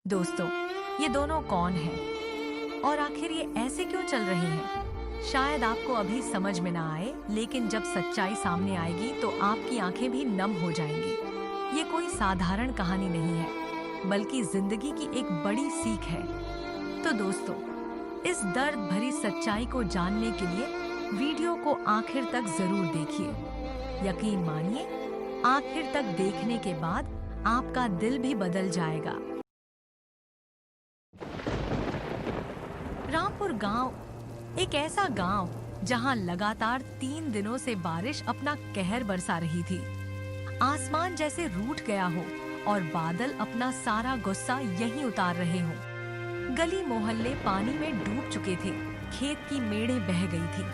दोस्तों, ये दोनों कौन हैं और आखिर ये ऐसे क्यों चल रहे हैं? शायद आपको अभी समझ में ना आए, लेकिन जब सच्चाई सामने आएगी तो आपकी आंखें भी नम हो जाएंगी। ये कोई साधारण कहानी नहीं है, बल्कि जिंदगी की एक बड़ी सीख है। तो दोस्तों, इस दर्द भरी सच्चाई को जानने के लिए वीडियो को आखिर तक जरूर देखिए। यकीन मानिए, आखिर तक देखने के बाद आपका दिल भी बदल जाएगा। रामपुर गांव एक ऐसा गांव जहां लगातार 3 दिनों से बारिश अपना कहर बरसा रही थी। आसमान जैसे रूठ गया हो और बादल अपना सारा गुस्सा यहीं उतार रहे हों। गली मोहल्ले पानी में डूब चुके थे, खेत की मेड़ें बह गई थी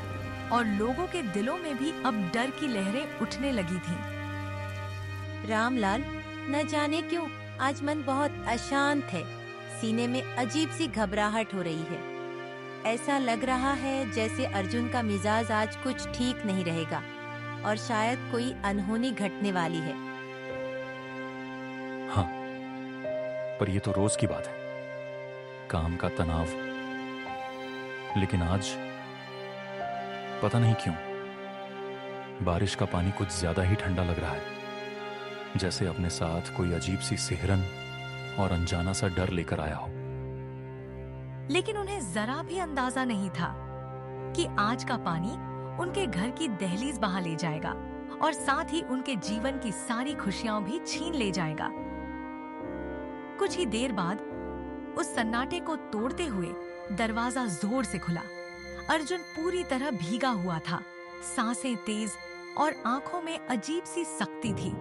और लोगों के दिलों में भी अब डर की लहरें उठने लगी थीं। रामलाल, न जाने क्यों आज मन बहुत अशांत है। सीने में अजीब सी घबराहट हो रही है। ऐसा लग रहा है जैसे अर्जुन का मिजाज आज कुछ ठीक नहीं रहेगा और शायद कोई अनहोनी घटने वाली है। हाँ, पर ये तो रोज की बात है, काम का तनाव। लेकिन आज पता नहीं क्यों बारिश का पानी कुछ ज्यादा ही ठंडा लग रहा है, जैसे अपने साथ कोई अजीब सी सिहरन और अनजाना सा डर लेकर आया हो। लेकिन उन्हें जरा भी अंदाजा नहीं था कि आज का पानी उनके घर की दहलीज बहा ले जाएगा और साथ ही उनके जीवन की सारी खुशियां भी छीन ले जाएगा। कुछ ही देर बाद उस सन्नाटे को तोड़ते हुए दरवाजा जोर से खुला। अर्जुन पूरी तरह भीगा हुआ था, सांसें तेज और आंखों में अजीब सी सख्ती थी,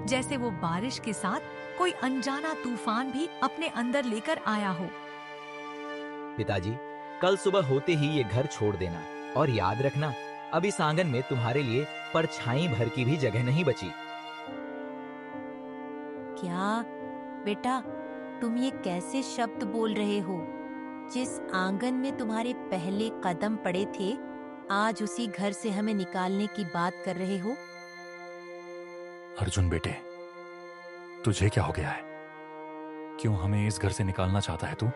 जैसे वो बारिश के साथ कोई अनजाना तूफान भी अपने अंदर लेकर आया हो। पिताजी, कल सुबह होते ही ये घर छोड़ देना और याद रखना, अब इस आंगन में तुम्हारे लिए परछाई भर की भी जगह नहीं बची। क्या बेटा, तुम ये कैसे शब्द बोल रहे हो? जिस आंगन में तुम्हारे पहले कदम पड़े थे, आज उसी घर से हमें निकालने की बात कर रहे हो? अर्जुन बेटे, तुझे क्या हो गया है? क्यों हमें इस घर से निकालना चाहता है तू?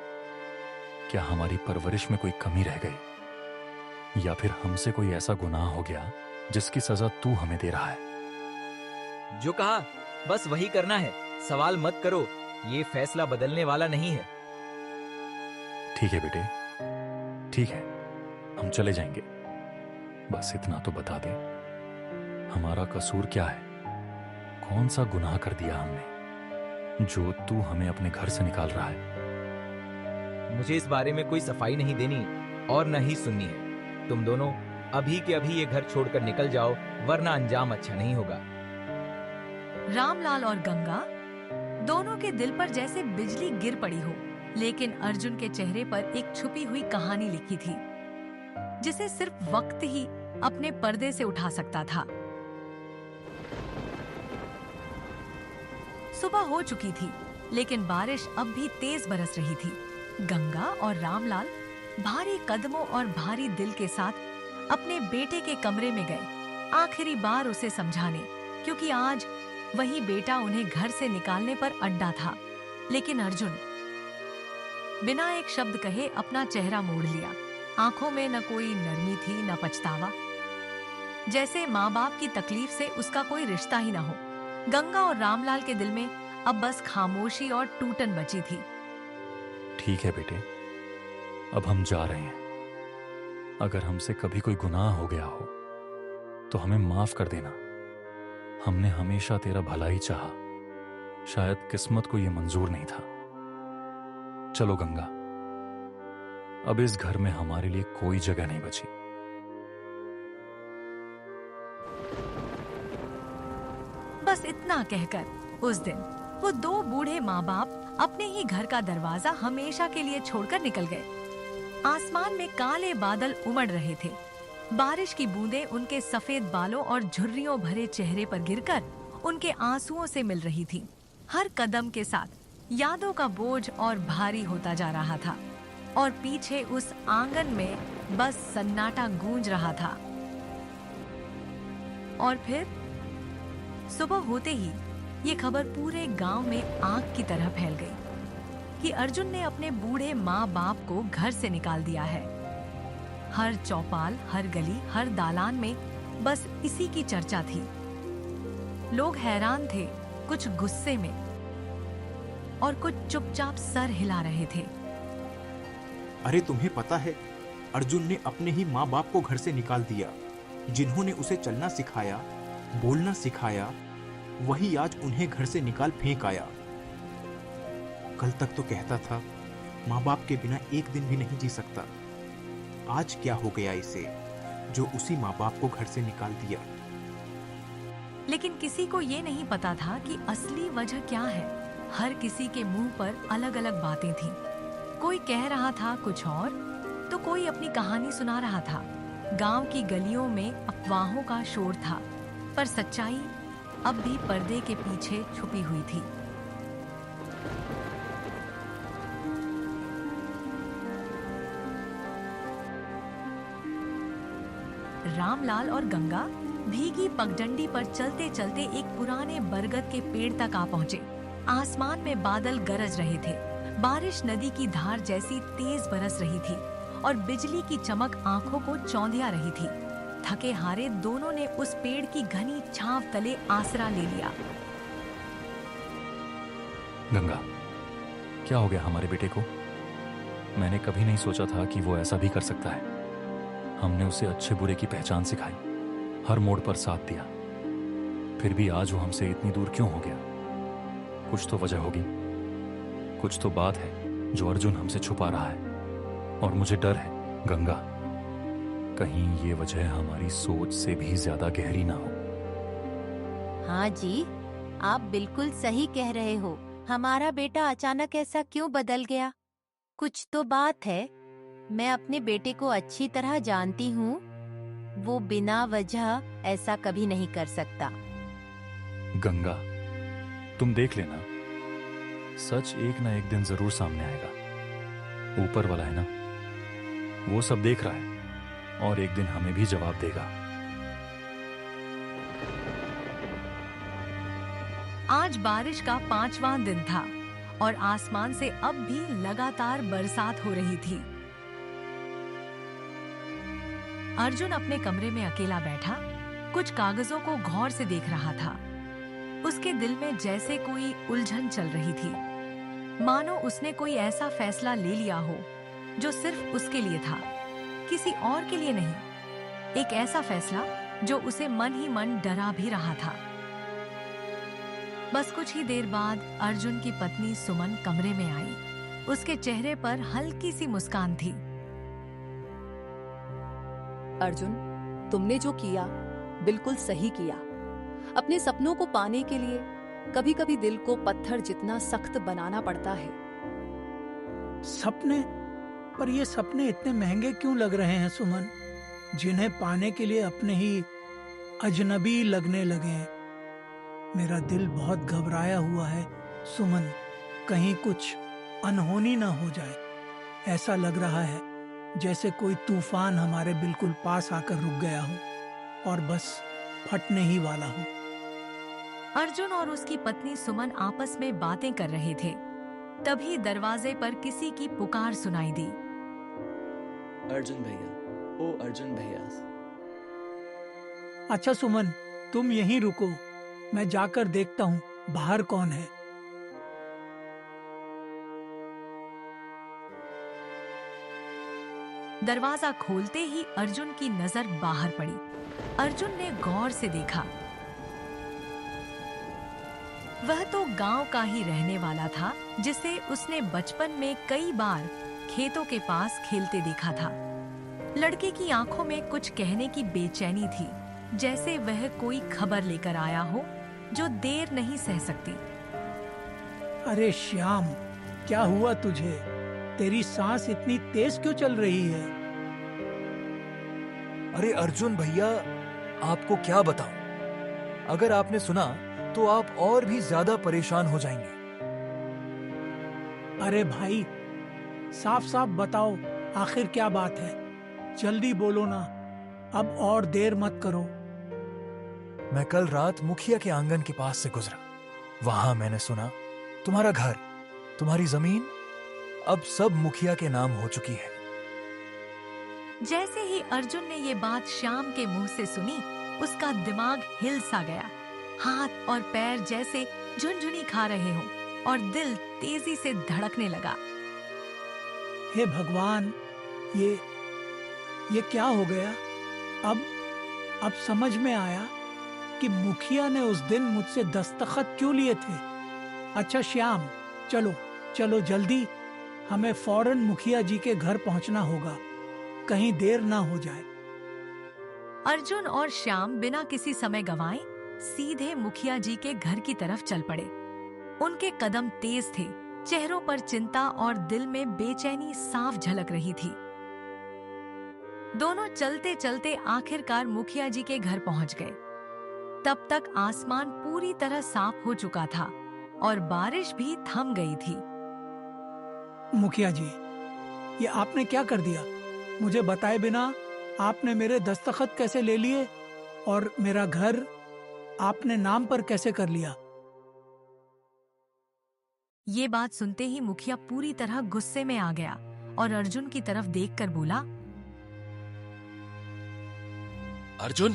क्या हमारी परवरिश में कोई कमी रह गई, या फिर हमसे कोई ऐसा गुनाह हो गया जिसकी सजा तू हमें दे रहा है? जो कहा बस वही करना है, सवाल मत करो, ये फैसला बदलने वाला नहीं है। ठीक है बेटे, ठीक है, हम चले जाएंगे। बस इतना तो बता दे, हमारा कसूर क्या है? कौन सा गुनाह कर दिया हमने जो तू हमें अपने घर से निकाल रहा है? मुझे इस बारे में कोई सफाई नहीं देनी और न ही सुननी है। तुम दोनों अभी के अभी ये घर छोड़कर निकल जाओ, वरना अंजाम अच्छा नहीं होगा। रामलाल और गंगा दोनों के दिल पर जैसे बिजली गिर पड़ी हो, लेकिन अर्जुन के चेहरे पर एक छुपी हुई कहानी लिखी थी, जिसे सिर्फ वक्त ही अपने पर्दे से उठा सकता था। सुबह हो चुकी थी, लेकिन बारिश अब भी तेज बरस रही थी। गंगा और रामलाल भारी कदमों और भारी दिल के साथ अपने बेटे के कमरे में गए, आखिरी बार उसे समझाने, क्योंकि आज वही बेटा उन्हें घर से निकालने पर अड्डा था। लेकिन अर्जुन बिना एक शब्द कहे अपना चेहरा मोड़ लिया। आंखों में न कोई नरमी थी, न पछतावा, जैसे माँ बाप की तकलीफ से उसका कोई रिश्ता ही न हो। गंगा और रामलाल के दिल में अब बस खामोशी और टूटन बची थी। ठीक है बेटे, अब हम जा रहे हैं। अगर हमसे कभी कोई गुनाह हो गया हो तो हमें माफ कर देना। हमने हमेशा तेरा भला ही चाहा, शायद किस्मत को यह मंजूर नहीं था। चलो गंगा, अब इस घर में हमारे लिए कोई जगह नहीं बची। बस इतना कहकर उस दिन वो 2 बूढ़े माँ बाप अपने ही घर का दरवाजा हमेशा के लिए छोड़कर निकल गए। आसमान में काले बादल उमड़ रहे थे। बारिश की बूंदें उनके सफेद बालों और झुर्रियों भरे चेहरे पर गिरकर उनके आंसुओं से मिल रही थी। हर कदम के साथ यादों का बोझ और भारी होता जा रहा था और पीछे उस आंगन में बस सन्नाटा गूंज रहा था। और फिर सुबह होते ही ये खबर पूरे गांव में आग की तरह फैल गई। कि अर्जुन ने अपने बूढ़े माँ बाप को घर से निकाल दिया है। हर चौपाल, हर गली, हर दालान में बस इसी की चर्चा थी। लोग हैरान थे, कुछ गुस्से में और कुछ चुपचाप सर हिला रहे थे। अरे तुम्हें पता है, अर्जुन ने अपने ही माँ बाप को घर से निकाल दिया। जिन्होंने उसे चलना सिखाया, बोलना सिखाया, वही आज उन्हें घर से निकाल फेंक आया। कल तक तो कहता था माँ बाप के बिना एक दिन भी नहीं जी सकता। आज क्या हो गया इसे, जो उसी माँ बाप को घर से निकाल दिया। लेकिन किसी को ये नहीं पता था कि असली वजह क्या है। हर किसी के मुंह पर अलग अलग बातें थीं। कोई कह रहा था कुछ और, तो कोई अपनी कहानी सुना रहा था। गांव की गलियों में अफवाहों का शोर था, पर सच्चाई अब भी पर्दे के पीछे छुपी हुई थी। रामलाल और गंगा भीगी पगडंडी पर चलते चलते एक पुराने बरगद के पेड़ तक आ पहुंचे। आसमान में बादल गरज रहे थे। बारिश नदी की धार जैसी तेज बरस रही थी और बिजली की चमक आंखों को चौंधिया रही थी। थके हारे दोनों ने उस पेड़ की घनी छांव तले आसरा ले लिया। गंगा, क्या हो गया हमारे बेटे को? मैंने कभी नहीं सोचा था कि वो ऐसा भी कर सकता है। हमने उसे अच्छे बुरे की पहचान सिखाई, हर मोड़ पर साथ दिया, फिर भी आज वो हमसे इतनी दूर क्यों हो गया? कुछ तो वजह होगी, कुछ तो बात है जो अर्जुन हमसे छुपा रहा है। और मुझे डर है गंगा, कहीं ये वजह हमारी सोच से भी ज्यादा गहरी ना हो। हाँ जी, आप बिल्कुल सही कह रहे हो। हमारा बेटा अचानक ऐसा क्यों बदल गया? कुछ तो बात है। मैं अपने बेटे को अच्छी तरह जानती हूँ। वो बिना वजह ऐसा कभी नहीं कर सकता। गंगा, तुम देख लेना, सच एक ना एक दिन जरूर सामने आएगा। ऊपर वाला है ना, वो सब देख रहा है और एक दिन हमें भी जवाब देगा। आज बारिश का 5वां दिन था और आसमान से अब भी लगातार बरसात हो रही थी। अर्जुन अपने कमरे में अकेला बैठा कुछ कागजों को गौर से देख रहा था। उसके दिल में जैसे कोई उलझन चल रही थी, मानो उसने कोई ऐसा फैसला ले लिया हो जो सिर्फ उसके लिए था, किसी और के लिए नहीं। एक ऐसा फैसला जो उसे मन ही मन डरा भी रहा था। बस कुछ ही देर बाद अर्जुन की पत्नी सुमन कमरे में आई। उसके चेहरे पर हल्की सी मुस्कान थी। अर्जुन, तुमने जो किया बिल्कुल सही किया। अपने सपनों को पाने के लिए कभी कभी दिल को पत्थर जितना सख्त बनाना पड़ता है। सपने? पर ये सपने इतने महंगे क्यों लग रहे हैं सुमन, जिन्हें पाने के लिए अपने ही अजनबी लगने लगे हैं। मेरा दिल बहुत घबराया हुआ है सुमन, कहीं कुछ अनहोनी ना हो जाए। ऐसा लग रहा है जैसे कोई तूफान हमारे बिल्कुल पास आकर रुक गया हो और बस फटने ही वाला हो। अर्जुन और उसकी पत्नी सुमन आपस में बातें कर रहे थे। तभी दरवाजे पर किसी की पुकार सुनाई दी। अर्जुन भैया, ओ अर्जुन भैया। अच्छा सुमन, तुम यहीं रुको, मैं जाकर देखता हूँ बाहर कौन है। दरवाजा खोलते ही अर्जुन की नजर बाहर पड़ी। अर्जुन ने गौर से देखा। वह तो गांव का ही रहने वाला था, जिसे उसने बचपन में कई बार खेतों के पास खेलते देखा था। लड़के की आंखों में कुछ कहने की बेचैनी थी, जैसे वह कोई खबर लेकर आया हो जो देर नहीं सह सकती। अरे श्याम, क्या हुआ तुझे? तेरी सांस इतनी तेज क्यों चल रही है? अरे अर्जुन भैया, आपको क्या बताऊं? अगर आपने सुना तो आप और भी ज्यादा परेशान हो जाएंगे। अरे भाई, साफ साफ बताओ आखिर क्या बात है। जल्दी बोलो ना, अब और देर मत करो। मैं कल रात मुखिया के आंगन के पास से गुजरा। वहां मैंने सुना तुम्हारा घर, तुम्हारी जमीन अब सब मुखिया के नाम हो चुकी है। जैसे ही अर्जुन ने ये बात श्याम के मुंह से सुनी, उसका दिमाग हिल सा गया। हाथ और पैर जैसे झुनझुनी खा रहे हों और दिल तेजी से धड़कने लगा। हे भगवान, ये क्या हो गया? अब समझ में आया कि मुखिया ने उस दिन मुझसे दस्तखत क्यों लिए थे। अच्छा श्याम, चलो जल्दी, हमें फौरन मुखिया जी के घर पहुंचना होगा, कहीं देर ना हो जाए। अर्जुन और श्याम बिना किसी समय गंवाए सीधे मुखिया जी के घर की तरफ चल पड़े। उनके कदम तेज थे, चेहरों पर चिंता और दिल में बेचैनी साफ झलक रही थी। दोनों चलते चलते आखिरकार मुखिया जी के घर पहुंच गए। तब तक आसमान पूरी तरह साफ हो चुका था और बारिश भी थम गई थी। मुखिया जी, ये आपने क्या कर दिया? मुझे बताए बिना आपने मेरे दस्तखत कैसे ले लिए और मेरा घर आपने नाम पर कैसे कर लिया? ये बात सुनते ही मुखिया पूरी तरह गुस्से में आ गया और अर्जुन की तरफ देखकर बोला, अर्जुन,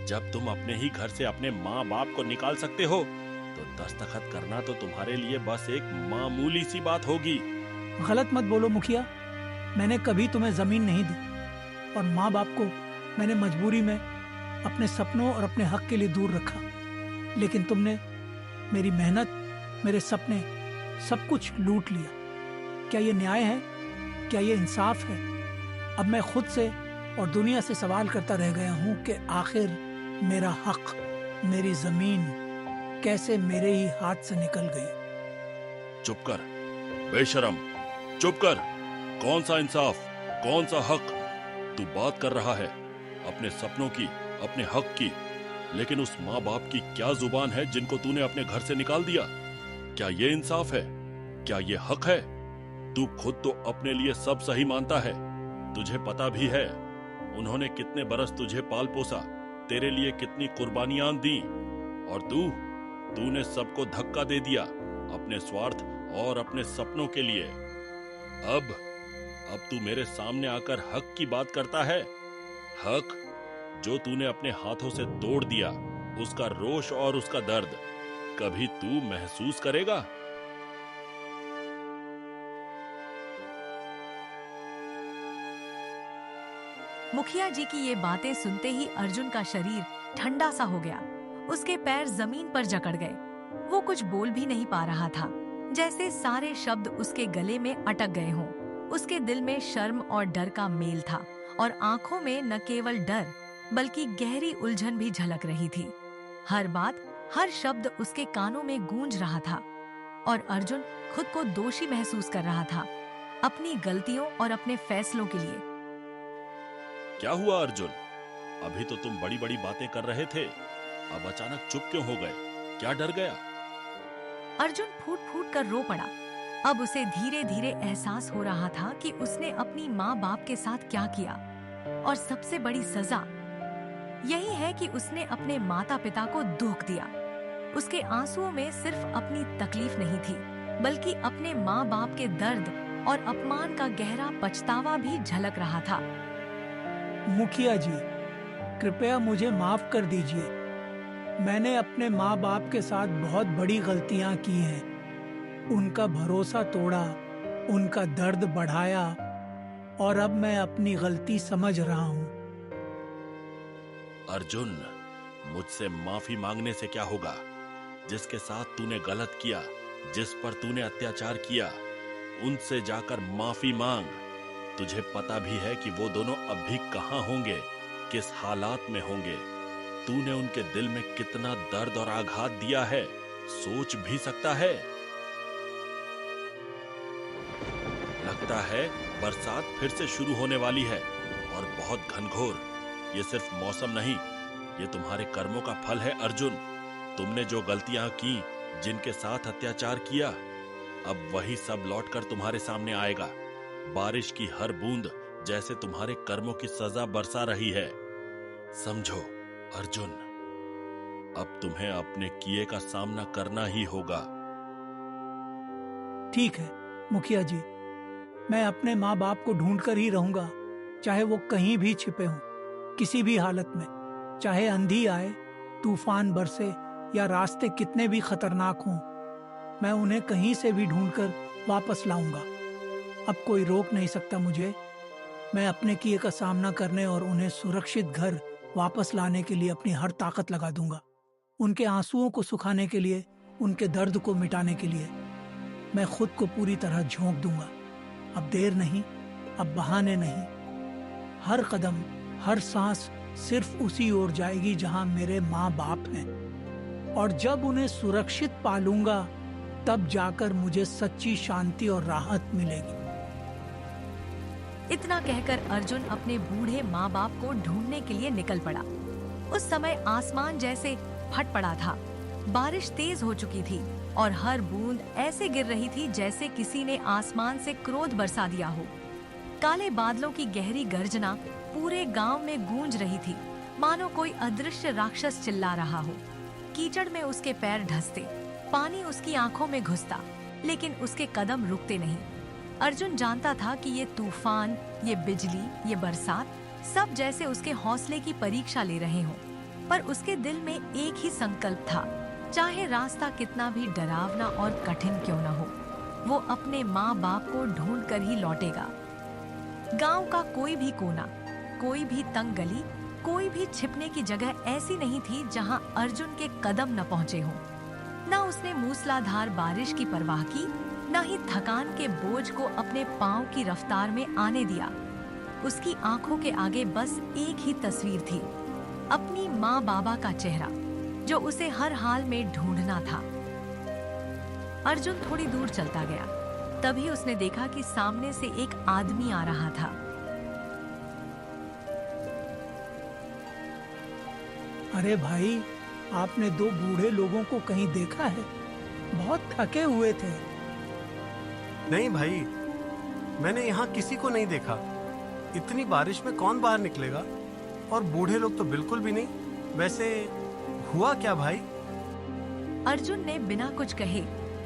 जब तुम अपने ही घर से अपने माँ बाप को निकाल सकते हो तो दस्तखत करना तो तुम्हारे लिए बस एक मामूली सी बात होगी। गलत मत बोलो मुखिया, मैंने कभी तुम्हें जमीन नहीं दी और माँ बाप को मैंने मजबूरी में अपने सपनों और अपने हक के लिए दूर रखा, लेकिन तुमने मेरी मेहनत, मेरे सपने, सब कुछ लूट लिया। क्या ये न्याय है? क्या ये इंसाफ है? अब मैं खुद से और दुनिया से सवाल करता रह गया हूँ कि आखिर मेरा हक, मेरी जमीन कैसे मेरे ही हाथ से निकल गई। चुप कर बेशरम, चुप कर। कौन सा इंसाफ, कौन सा हक? तू बात कर रहा है अपने सपनों की, अपने हक की, लेकिन उस माँ बाप की क्या जुबान है जिनको तूने अपने घर से निकाल दिया? क्या ये इंसाफ है? क्या ये हक है? तू खुद तो अपने लिए सब सही मानता है। तुझे पता भी है उन्होंने कितने बरस तुझे पाल पोसा, तेरे लिए कितनी कुर्बानियां दी, और तूने सबको धक्का दे दिया अपने स्वार्थ और अपने सपनों के लिए। अब तू मेरे सामने आकर हक की बात करता है। हक जो तूने अपने हाथों से तोड़ दिया, उसका रोष और उसका दर्द कभी तू महसूस करेगा? मुखिया जी की ये बातें सुनते ही अर्जुन का शरीर ठंडा सा हो गया। उसके पैर जमीन पर जकड़ गए। वो कुछ बोल भी नहीं पा रहा था, जैसे सारे शब्द उसके गले में अटक गए हों। उसके दिल में शर्म और डर का मेल था और आंखों में न केवल डर बल्कि गहरी उलझन भी झलक रही थी। हर बात, हर शब्द उसके कानों में गूंज रहा था और अर्जुन खुद को दोषी महसूस कर रहा था अपनी गलतियों और अपने फैसलों के लिए। क्या हुआ अर्जुन? अभी तो तुम बड़ी बड़ी बातें कर रहे थे, अब अचानक चुप क्यों हो गए? क्या डर गया? अर्जुन फूट फूट कर रो पड़ा। अब उसे धीरे धीरे एहसास हो रहा था कि उसने अपनी माँ बाप के साथ क्या किया, और सबसे बड़ी सजा यही है कि उसने अपने माता पिता को धोख दिया। उसके आंसुओं में सिर्फ अपनी तकलीफ नहीं थी, बल्कि अपने माँ बाप के दर्द और अपमान का गहरा पछतावा भी झलक रहा था। मुखिया जी, कृपया मुझे माफ कर दीजिए। मैंने अपने माँ बाप के साथ बहुत बड़ी गलतियां की हैं। उनका भरोसा तोड़ा, उनका दर्द बढ़ाया, और अब मैं अपनी गलती समझ रहा हूँ। अर्जुन, मुझसे माफी मांगने से क्या होगा? जिसके साथ तूने गलत किया, जिस पर तूने अत्याचार किया, उनसे जाकर माफी मांग। तुझे पता भी है कि वो दोनों अब भी कहाँ होंगे, किस हालात में होंगे। तूने उनके दिल में कितना दर्द और आघात दिया है, सोच भी सकता है? लगता है बरसात फिर से शुरू होने वाली है और बहुत घनघोर। ये सिर्फ मौसम नहीं, ये तुम्हारे कर्मों का फल है अर्जुन। तुमने जो गलतियां की, जिनके साथ अत्याचार किया, अब वही सब लौटकर तुम्हारे सामने आएगा। बारिश की हर बूंद जैसे तुम्हारे कर्मों की सजा बरसा रही है। समझो अर्जुन, अब तुम्हें अपने किए का सामना करना ही होगा। ठीक है मुखिया जी, मैं अपने माँ बाप को ढूंढ कर ही रहूंगा, चाहे वो कहीं भी छिपे हों, किसी भी हालत में। चाहे अंधी आए, तूफान बरसे या रास्ते कितने भी खतरनाक हों, मैं उन्हें कहीं से भी ढूंढकर वापस लाऊंगा। अब कोई रोक नहीं सकता मुझे। मैं अपने किए का सामना करने और उन्हें सुरक्षित घर वापस लाने के लिए अपनी हर ताकत लगा दूंगा। उनके आंसुओं को सुखाने के लिए, उनके दर्द को मिटाने के लिए मैं खुद को पूरी तरह झोंक दूंगा। अब देर नहीं, अब बहाने नहीं। हर कदम, हर सांस सिर्फ उसी ओर जाएगी जहां मेरे माँ बाप हैं। और जब उन्हें सुरक्षित पालूंगा, तब जाकर मुझे सच्ची शांति और राहत मिलेगी। इतना कहकर अर्जुन अपने बूढ़े माँ बाप को ढूंढने के लिए निकल पड़ा। उस समय आसमान जैसे फट पड़ा था। बारिश तेज हो चुकी थी और हर बूंद ऐसे गिर रही थी जैसे किसी ने आसमान से क्रोध बरसा दिया हो। काले बादलों की गहरी गर्जना पूरे गांव में गूंज रही थी, मानो कोई अदृश्य राक्षस चिल्ला रहा हो। कीचड़ में उसके पैर ढसते, पानी उसकी आंखों में घुसता, लेकिन उसके कदम रुकते नहीं। अर्जुन जानता था कि ये तूफान, ये बिजली, ये बरसात सब जैसे उसके हौसले की परीक्षा ले रहे हों। पर उसके दिल में एक ही संकल्प था, चाहे रास्ता कितना भी डरावना और कठिन क्यों न हो, वो अपने माँ बाप को ढूंढ कर ही लौटेगा। गांव का कोई भी कोना, कोई भी तंग गली, कोई भी छिपने की जगह ऐसी नहीं थी जहां अर्जुन के कदम न पहुंचे हों। न उसने मूसलाधार बारिश की परवाह की, न ही थकान के बोझ को अपने पांव की रफ्तार में आने दिया। उसकी आंखों के आगे बस एक ही तस्वीर थी, अपनी माँ बाबा का चेहरा, जो उसे हर हाल में ढूंढना था। अर्जुन थोड़ी दूर चलता गया, तभी उसने देखा कि सामने से एक आदमी आ रहा था। अरे भाई, आपने दो बूढ़े लोगों को कहीं देखा है? बहुत थके हुए थे। नहीं भाई, मैंने यहाँ किसी को नहीं देखा। इतनी बारिश में कौन बाहर निकलेगा? और बूढ़े लोग तो बिल्कुल भी नहीं। वैसे हुआ क्या भाई? अर्जुन ने बिना कुछ कहे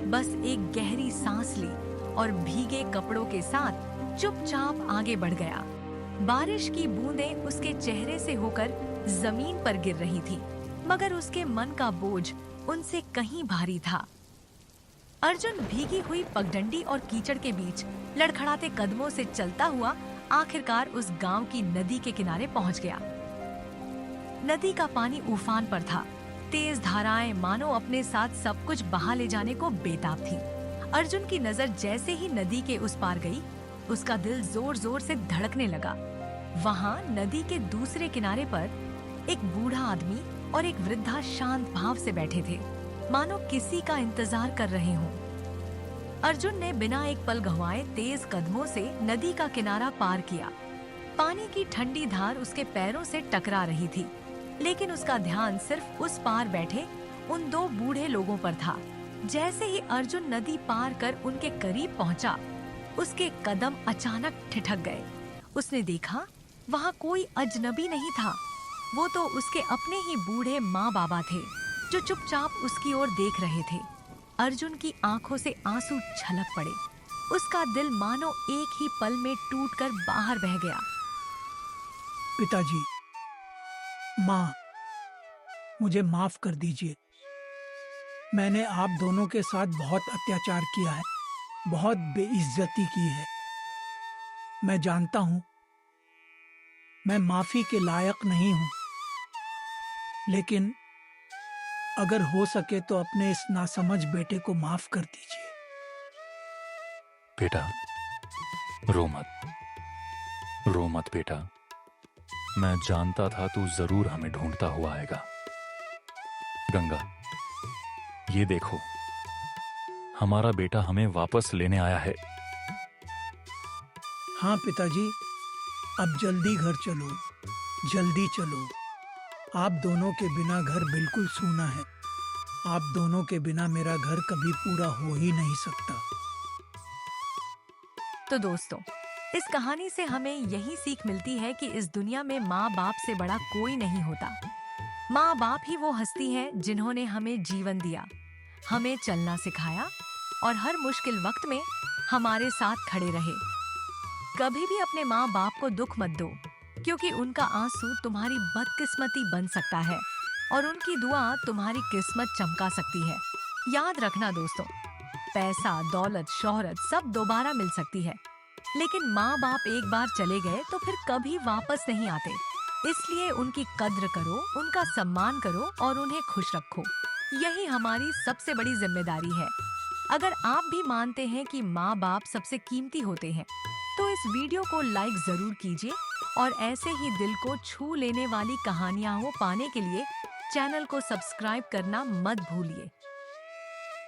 बस एक गहरी सांस ली और भीगे कपड़ों के साथ चुपचाप आगे बढ़ गया। बारिश की बूंदें उसके चेहरे से होकर जमीन पर गिर रही थी, मगर उसके मन का बोझ उनसे कहीं भारी था। अर्जुन भीगी हुई पगडंडी और कीचड़ के बीच लड़खड़ाते कदमों से चलता हुआ आखिरकार उस गांव की नदी के किनारे पहुंच गया। नदी का पानी उफान पर था। तेज धाराएं मानो अपने साथ सब कुछ बहा ले जाने को बेताब थी। अर्जुन की नजर जैसे ही नदी के उस पार गई, उसका दिल जोर जोर से धड़कने लगा। वहां नदी के दूसरे किनारे पर एक बूढ़ा आदमी और एक वृद्धा शांत भाव से बैठे थे, मानो किसी का इंतजार कर रहे हों। अर्जुन ने बिना एक पल गंवाए तेज कदमों से नदी का किनारा पार किया। पानी की ठंडी धार उसके पैरों से टकरा रही थी, लेकिन उसका ध्यान सिर्फ उस पार बैठे उन दो बूढ़े लोगों पर था। जैसे ही अर्जुन नदी पार कर उनके करीब पहुंचा, उसके कदम अचानक ठिठक गए। उसने देखा वहां कोई अजनबी नहीं था, वो तो उसके अपने ही बूढ़े माँ बाबा थे, जो चुपचाप उसकी ओर देख रहे थे। अर्जुन की आंखों से आंसू छलक पड़े। उसका दिल मानो एक ही पल में टूटकर बाहर बह गया। पिताजी, माँ, मुझे माफ कर दीजिए। मैंने आप दोनों के साथ बहुत अत्याचार किया है, बहुत बेइज्जती की है। मैं जानता हूँ मैं माफी के लायक नहीं हूँ, लेकिन अगर हो सके तो अपने इस नासमझ बेटे को माफ कर दीजिए। बेटा, रो मत बेटा। मैं जानता था तू जरूर हमें ढूंढता हुआ आएगा। गंगा, ये देखो, हमारा बेटा हमें वापस लेने आया है। हाँ पिताजी, अब जल्दी घर चलो, जल्दी चलो। आप दोनों के बिना घर बिल्कुल सूना है। आप दोनों के बिना मेरा घर कभी पूरा हो ही नहीं सकता। तो दोस्तों, इस कहानी से हमें यही सीख मिलती है कि इस दुनिया में माँ बाप से बड़ा कोई नहीं होता। माँ बाप ही वो हस्ती है जिन्होंने हमें जीवन दिया, हमें चलना सिखाया और हर मुश्किल वक्त में हमारे साथ खड़े रहे। कभी भी अपने माँ बाप को दुख मत दो, क्योंकि उनका आंसू तुम्हारी बदकिस्मती बन सकता है और उनकी दुआ तुम्हारी किस्मत चमका सकती है। याद रखना दोस्तों, पैसा, दौलत, शोहरत सब दोबारा मिल सकती है, लेकिन माँ बाप एक बार चले गए तो फिर कभी वापस नहीं आते। इसलिए उनकी कद्र करो, उनका सम्मान करो और उन्हें खुश रखो। यही हमारी सबसे बड़ी जिम्मेदारी है। अगर आप भी मानते हैं कि माँ बाप सबसे कीमती होते हैं, तो इस वीडियो को लाइक जरूर कीजिए और ऐसे ही दिल को छू लेने वाली कहानियां पाने के लिए चैनल को सब्सक्राइब करना मत भूलिए।